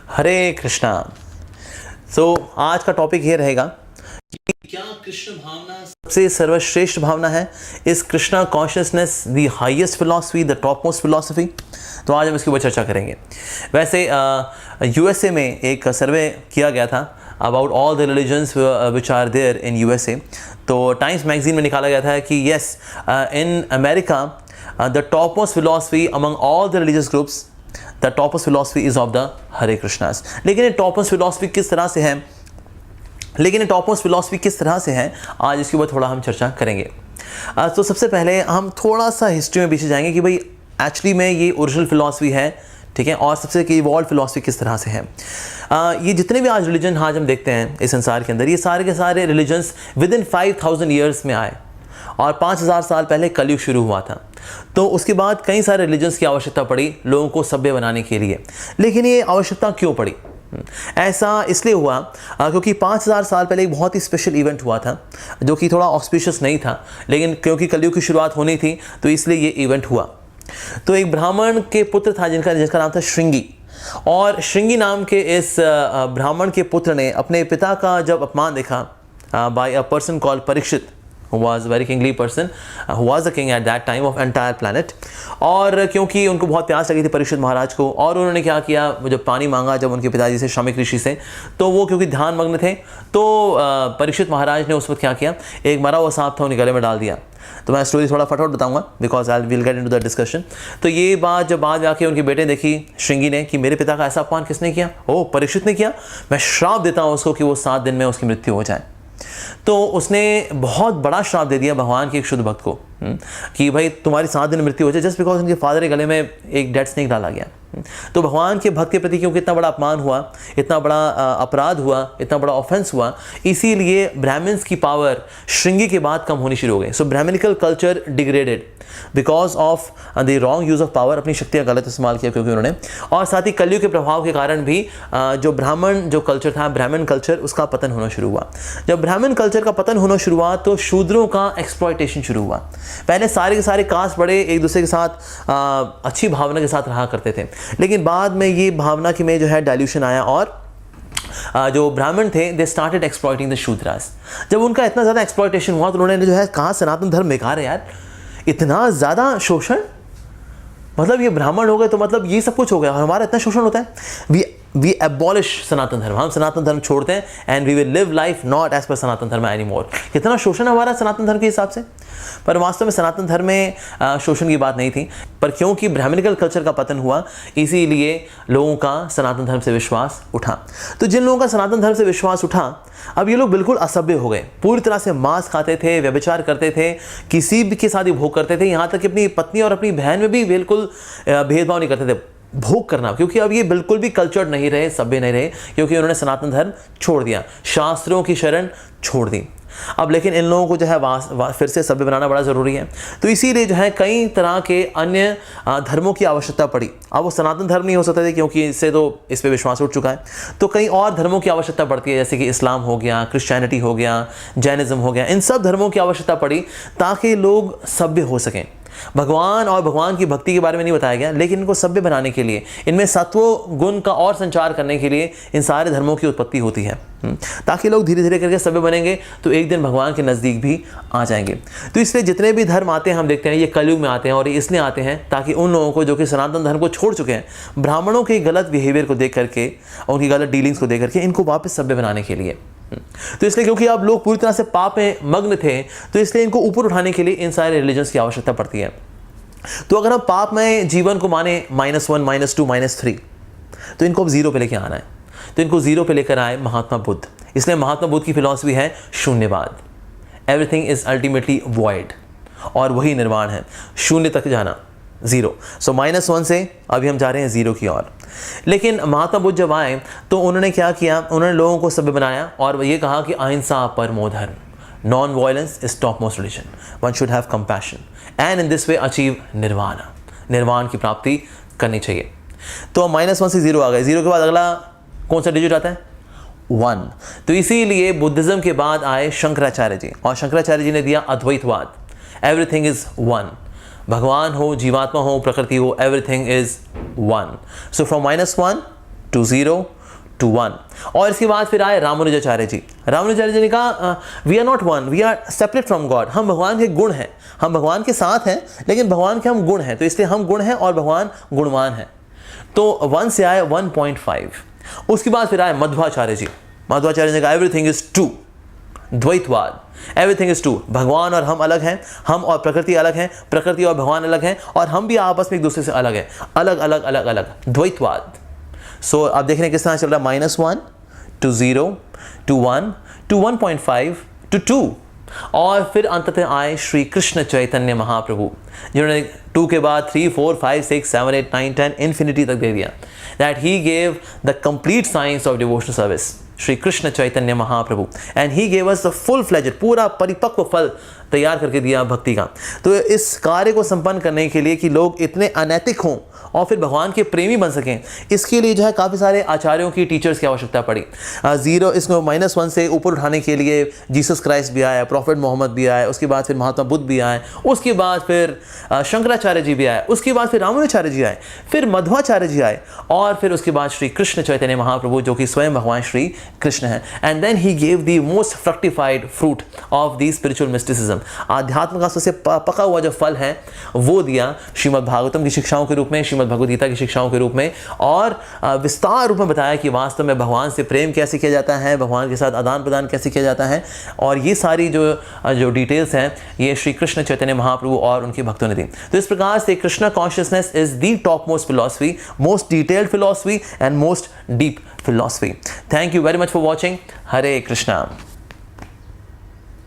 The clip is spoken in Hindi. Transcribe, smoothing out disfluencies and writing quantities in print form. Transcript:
हरे कृष्णा। आज का टॉपिक ये रहेगा कि क्या कृष्ण भावना सबसे सर्वश्रेष्ठ भावना है? इस Krishna consciousness the highest philosophy, the top most philosophy? तो आज हम इसके ऊपर चर्चा करेंगे। वैसे यूएसए में एक सर्वे किया गया था about all the religions which are there in USA. तो टाइम्स मैगजीन में निकाला गया था कि yes, in America the top most philosophy among all the religious groups, the topmost philosophy is of the Hare Krishnas. लेकिन ये टॉपस्ट फिलॉसफी किस तरह से है, आज इसके ऊपर थोड़ा हम चर्चा करेंगे। तो सबसे पहले हम थोड़ा सा हिस्ट्री में पीछे जाएंगे कि भाई एक्चुअली में ये ओरिजिनल फिलॉसफी है, ठीक है, और सबसे इवॉल्व फिलॉसफी किस तरह से है। ये जितने भी आज रिलीजन आज हम देखते हैं इस संसार के अंदर, ये सारे के सारे रिलीजन्स विद इन 5000 ईयर्स में आए और 5000 साल पहले कलयुग शुरू हुआ था। तो उसके बाद कई सारे रिलीजन्स की आवश्यकता पड़ी लोगों को सभ्य बनाने के लिए। लेकिन ये आवश्यकता क्यों पड़ी? ऐसा इसलिए हुआ क्योंकि 5000 साल पहले एक बहुत ही स्पेशल इवेंट हुआ था जो कि थोड़ा ऑस्पिशियस नहीं था, लेकिन क्योंकि कलयुग की शुरुआत होनी थी तो इसलिए ये इवेंट हुआ। तो एक ब्राह्मण के पुत्र था जिसका नाम था श्रृंगी, और श्रृंगी नाम के इस ब्राह्मण के पुत्र ने अपने पिता का जब अपमान देखा by a person called Parikshit, who was a very kingly person, who was the king at that time of entire planet। और क्योंकि उनको बहुत प्यास लगी थी परीक्षित महाराज को, और उन्होंने क्या किया, जब पानी मांगा जब उनके पिताजी से, शमिक ऋषि से, तो वो क्योंकि ध्यान मग्न थे तो परीक्षित महाराज ने उस वक्त क्या किया, एक मरा हुआ सांप था उन्हें गले में डाल दिया। तो मैं स्टोरी थोड़ा फटाफट बताऊंगा because I will get into the discussion. तो ये बात जब बाद जाके उनके बेटे देखी श्रृंगी ने कि मेरे पिता का ऐसा अपमान किसने किया, ओ परीक्षित ने किया, मैं श्राप देता हूँ उसको कि वो 7 दिन में उसकी मृत्यु हो जाए। तो उसने बहुत बड़ा श्राप दे दिया भगवान के एक शुद्ध भक्त को कि भाई तुम्हारी 7 दिन मृत्यु हो जाए, जस्ट बिकॉज उनके फादर के गले में एक डेड स्नेक डाला गया। तो भगवान के भक्त के प्रति क्योंकि इतना बड़ा अपमान हुआ, इतना बड़ा अपराध हुआ, इतना बड़ा ऑफेंस हुआ, इसीलिए ब्राह्मण्स की पावर श्रृंगी के बाद कम होनी शुरू हो गई। So Brahmanical culture degraded because of the wrong use of power, अपनी शक्ति का गलत इस्तेमाल किया क्योंकि उन्होंने, और साथ ही कलयुग के प्रभाव के कारण भी जो कल्चर था, ब्राह्मण कल्चर, उसका पतन होना शुरू हुआ। जब ब्राह्मण कल्चर का पतन होना शुरू हुआ तो शूद्रों का एक्सप्लॉयटेशन शुरू हुआ। पहले सारे के सारे कास्ट बड़े एक दूसरे के साथ अच्छी भावना के साथ रहा करते थे, लेकिन बाद में ये भावना की में जो है डाइल्यूशन आया और जो ब्राह्मण थे they started exploiting the Shudras. जब उनका इतना ज़्यादा एक्सप्लॉयटेशन हुआ तो उन्होंने जो है कहा सनातन धर्म बेकार है यार, इतना ज़्यादा शोषण, मतलब ये ब्राह्मण हो गए तो मतलब ये सब कुछ हो गया और हमारा इतना शोषण होता है। वी एबॉलिश सनातन धर्म, हम सनातन धर्म छोड़ते हैं and we will live life not as per Sanatan धर्म एनी मोर। कितना शोषण हमारा सनातन धर्म के हिसाब से, पर वास्तव में सनातन धर्म में शोषण की बात नहीं थी, पर क्योंकि ब्राह्मणिकल कल्चर का पतन हुआ इसीलिए लोगों का सनातन धर्म से विश्वास उठा। तो जिन लोगों का सनातन धर्म से विश्वास उठा, अब ये लोग बिल्कुल असभ्य हो गए, पूरी तरह से मांस खाते थे, व्यभिचार करते थे, किसी भी के साथ ही भोग करते थे, यहाँ तक कि अपनी पत्नी और अपनी बहन में भी बिल्कुल भेदभाव नहीं करते थे, भोग करना, क्योंकि अब ये बिल्कुल भी कल्चर्ड नहीं रहे, सभ्य नहीं रहे, क्योंकि उन्होंने सनातन धर्म छोड़ दिया, शास्त्रों की शरण छोड़ दी। अब लेकिन इन लोगों को जो है फिर से सभ्य बनाना बड़ा ज़रूरी है, तो इसीलिए जो है कई तरह के अन्य धर्मों की आवश्यकता पड़ी। अब वो सनातन धर्म नहीं हो सकते थे क्योंकि इससे तो इस पर विश्वास उठ चुका है, तो कई और धर्मों की आवश्यकता पड़ती है, जैसे कि इस्लाम हो गया, क्रिश्चियनिटी हो गया, जैनिज्म हो गया, इन सब धर्मों की आवश्यकता पड़ी ताकि लोग सभ्य हो सकें। भगवान और भगवान की भक्ति के बारे में नहीं बताया गया, लेकिन इनको सभ्य बनाने के लिए, इनमें सत्व गुण का और संचार करने के लिए इन सारे धर्मों की उत्पत्ति होती है, ताकि लोग धीरे धीरे करके सभ्य बनेंगे तो एक दिन भगवान के नज़दीक भी आ जाएंगे। तो इसलिए जितने भी धर्म आते हैं हम देखते हैं ये कलयुग में आते हैं, और ये इसलिए आते हैं ताकि उन लोगों को जो कि सनातन धर्म को छोड़ चुके हैं, ब्राह्मणों के गलत बिहेवियर को देख करके, उनकी गलत डीलिंग्स को देख करके इनको वापस सभ्य बनाने के लिए। तो इसलिए क्योंकि अब लोग पूरी तरह से पाप में मग्न थे, तो इसलिए इनको ऊपर उठाने के लिए इन सारे रिलीजन्स की आवश्यकता पड़ती है। तो अगर हम पाप में जीवन को माने -1, -2, -3, तो इनको अब 0 पे लेकर आना है। तो इनको 0 पे लेकर आए महात्मा बुद्ध। इसलिए महात्मा बुद्ध की फिलॉसफी है शून्यवाद, एवरीथिंग इज अल्टीमेटली वॉइड, और वही निर्वाण है, शून्य तक जाना, 0। सो -1 से अभी हम जा रहे हैं 0 की ओर। लेकिन महात्मा बुद्ध जब आए तो उन्होंने क्या किया, उन्होंने लोगों को सभ्य बनाया और ये कहा कि अहिंसा परमो धर्म, non violence is top most religion, one should have compassion and in this way achieve nirvana, nirvana की प्राप्ति करनी चाहिए। तो -1 से 0 आ गए, 0 के बाद अगला कौन सा डिजिट आता है, 1। तो इसीलिए बुद्धिज्म के बाद आए शंकराचार्य जी, और शंकराचार्य जी ने दिया अद्वैतवाद, एवरीथिंग इज 1, भगवान हो, जीवात्मा हो, प्रकृति हो, everything is 1। So from -1 to 0 to one. और इसके बाद फिर आए रामानुजाचार्य जी। रामानुजाचार्य जी ने कहा we are not one, we are separate from God. हम भगवान के गुण हैं, हम भगवान के साथ हैं लेकिन भगवान के हम गुण हैं, तो इसलिए हम गुण हैं और भगवान गुणवान है। तो 1 से आए 1.5। उसके बाद फिर आए मध्वाचार्य जी। मध्वाचार्य ने कहा एवरीथिंग इज टू, द्वैतवाद, एवरीथिंग इज टू। भगवान और हम अलग हैं, हम और प्रकृति अलग हैं, प्रकृति और भगवान अलग हैं, और हम भी आपस में एक दूसरे से अलग हैं, अलग अलग अलग अलग, द्वैतवाद। सो अब देख रहे हैं किस तरह चल रहा है, -1 to 0 to 1 to 1.5 to 2। और फिर अंततः आए श्री कृष्ण चैतन्य महाप्रभु, जिन्होंने 2 के बाद 3, 4, 5, 6, 7, 8, 9, 10 इन्फिनिटी तक दे दिया। That he gave the complete science of devotional service, Shri Krishna Chaitanya Mahaprabhu, and he gave us the full fledged, पूरा परिपक्व फल तैयार करके दिया भक्ति का। तो इस कार्य को संपन्न करने के लिए कि लोग इतने अनैतिक हों और फिर भगवान के प्रेमी बन सकें, इसके लिए जो है काफ़ी सारे आचार्यों की, टीचर्स की आवश्यकता पड़ी। इसको -1 से ऊपर उठाने के लिए जीसस क्राइस्ट भी आया, प्रॉफिट मोहम्मद भी आए, उसके बाद फिर महात्मा बुद्ध भी आए, उसके बाद फिर शंकराचार्य जी भी आए, उसके बाद फिर रामानुजाचार्य जी आए, फिर मध्वाचार्य जी आए, और फिर उसके बाद श्री कृष्ण चैतन्य महाप्रभु जो कि स्वयं भगवान श्री कृष्ण है। And then he gave the most fructified fruit of the spiritual mysticism. आध्यात्म का सबसे पका हुआ जो फल है वो दिया श्रीमद् भागवतम की शिक्षाओं के रूप में, श्रीमद् भगवद गीता की शिक्षाओं के रूप में, और विस्तार रूप में बताया कि वास्तव में भगवान से प्रेम कैसे किया जाता है, भगवान के साथ आदान प्रदान कैसे किया जाता है। और ये सारी जो डिटेल्स हैं ये श्री कृष्ण चैतन्य महाप्रभु और उनके भक्तों ने दी। तो इस प्रकार से Krishna consciousness is the top most philosophy, most detailed philosophy and most deep philosophy. Thank you very much for watching. Hare Krishna.